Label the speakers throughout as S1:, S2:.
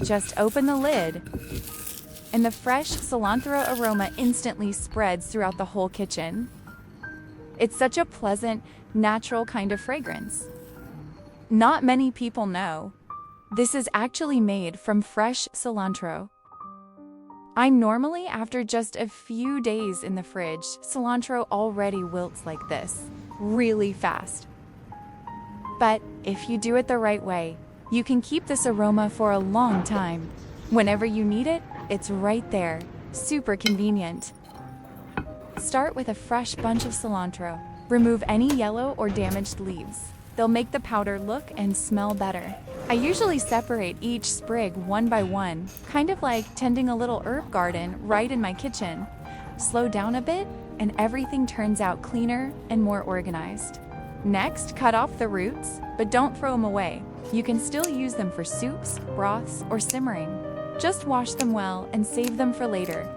S1: Just open the lid, and the fresh cilantro aroma instantly spreads throughout the whole kitchen. It's such a pleasant, natural kind of fragrance. Not many people know this is actually made from fresh cilantro. After just a few days in the fridge, cilantro already wilts like this, really fast. But if you do it the right way, you can keep this aroma for a long time. Whenever you need it, it's right there. Super convenient. Start with a fresh bunch of cilantro. Remove any yellow or damaged leaves. They'll make the powder look and smell better. I usually separate each sprig one by one, kind of like tending a little herb garden right in my kitchen. Slow down a bit, and everything turns out cleaner and more organized. Next, cut off the roots, but don't throw them away. You can still use them for soups, broths, or simmering. Just wash them well and save them for later.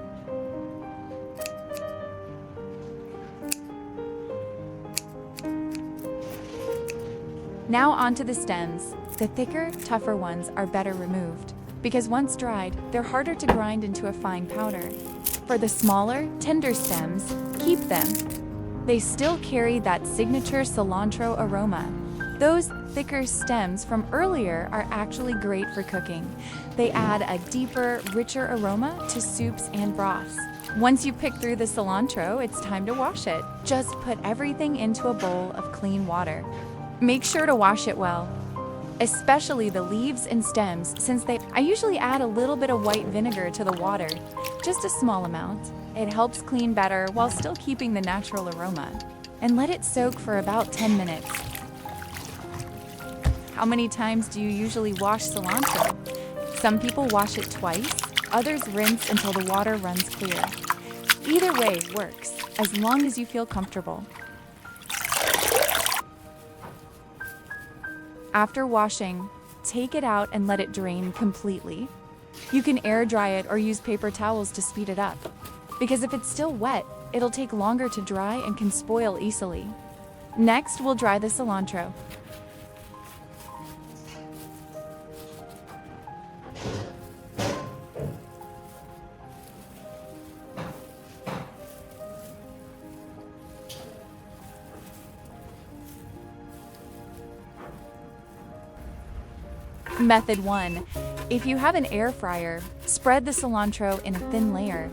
S1: Now onto the stems. The thicker, tougher ones are better removed, because once dried, they're harder to grind into a fine powder. For the smaller, tender stems, keep them. They still carry that signature cilantro aroma. Those thicker stems from earlier are actually great for cooking. They add a deeper, richer aroma to soups and broths. Once you pick through the cilantro, it's time to wash it. Just put everything into a bowl of clean water. Make sure to wash it well, especially the leaves and stems, I usually add a little bit of white vinegar to the water, just a small amount. It helps clean better while still keeping the natural aroma. And let it soak for about 10 minutes. How many times do you usually wash cilantro? Some people wash it twice, others rinse until the water runs clear. Either way works, as long as you feel comfortable. After washing, take it out and let it drain completely. You can air dry it or use paper towels to speed it up, because if it's still wet, it'll take longer to dry and can spoil easily. Next, we'll dry the cilantro. Method 1. If you have an air fryer, spread the cilantro in a thin layer.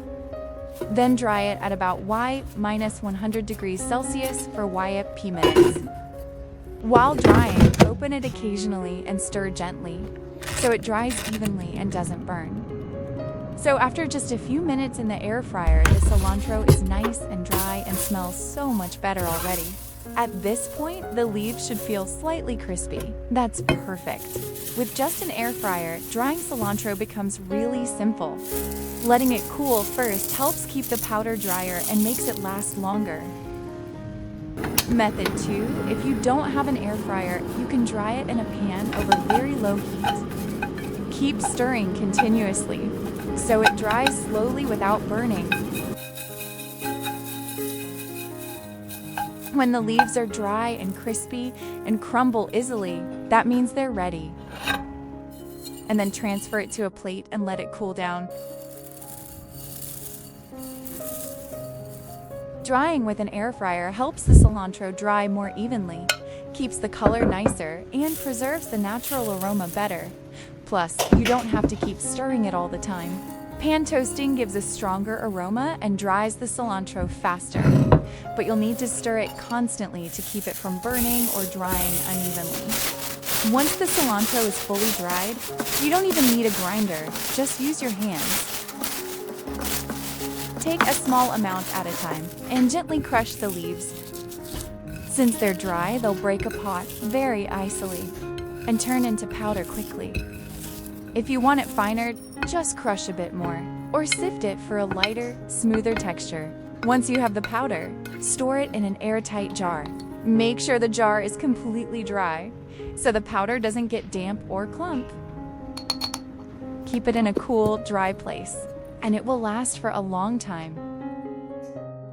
S1: Then dry it at about Y-100 degrees Celsius for YP minutes. While drying, open it occasionally and stir gently, so it dries evenly and doesn't burn. So after just a few minutes in the air fryer, the cilantro is nice and dry and smells so much better already. At this point, the leaves should feel slightly crispy. That's perfect. With just an air fryer, drying cilantro becomes really simple. Letting it cool first helps keep the powder drier and makes it last longer. Method 2. If you don't have an air fryer, you can dry it in a pan over very low heat. Keep stirring continuously, so it dries slowly without burning. When the leaves are dry and crispy and crumble easily, that means they're ready. And then transfer it to a plate and let it cool down. Drying with an air fryer helps the cilantro dry more evenly, keeps the color nicer, and preserves the natural aroma better. Plus, you don't have to keep stirring it all the time. Pan toasting gives a stronger aroma and dries the cilantro faster, but you'll need to stir it constantly to keep it from burning or drying unevenly. Once the cilantro is fully dried, you don't even need a grinder, just use your hands. Take a small amount at a time and gently crush the leaves. Since they're dry, they'll break apart very easily and turn into powder quickly. If you want it finer, just crush a bit more, or sift it for a lighter, smoother texture. Once you have the powder, store it in an airtight jar. Make sure the jar is completely dry, so the powder doesn't get damp or clump. Keep it in a cool, dry place, and it will last for a long time.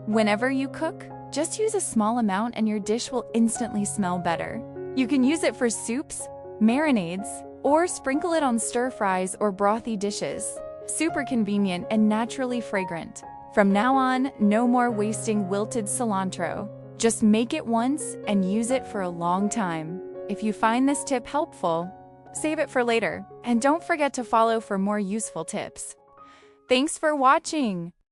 S1: Whenever you cook, just use a small amount and your dish will instantly smell better. You can use it for soups, marinades, or sprinkle it on stir-fries or brothy dishes. Super convenient and naturally fragrant. From now on, no more wasting wilted cilantro. Just make it once and use it for a long time. If you find this tip helpful, save it for later, and don't forget to follow for more useful tips. Thanks for watching!